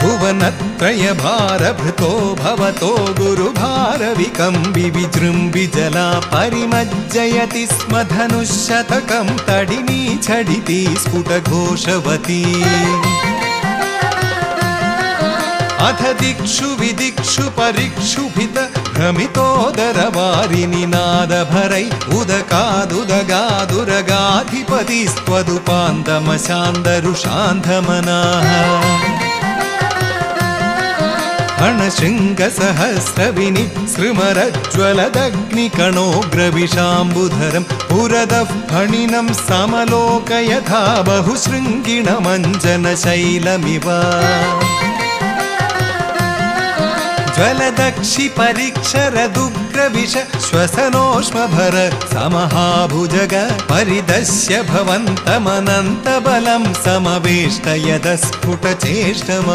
भुवनत्रय भारभृतो भवतो गुरुभारविकम्बि विजृम्बि जला परिमज्जयति स्म धनुःशतकं तडिनी झटिति स्फुटघोषवती अथ दिक्षु विदिक्षु परिक्षुभित भ्रमितोदरवारिणि नादभरै उदकादुदगादुरगाधिपतिस्त्वदुपान्तमशान्तरुषान्धमनाः अणशृङ्गसहस्रविनिसृमरज्ज्वलदग्निकणोग्रविशाम्बुधरं पुरतः फणिनं समलोकयथा बहुशृङ्गिणमञ्जनशैलमिव ज्वलदक्षि परीक्षरदुग्रविष श्वसनोष्मभर समहाभुजग परिदश्य भवन्तमनन्तबलं समवेष्टयदस्फुटचेष्टम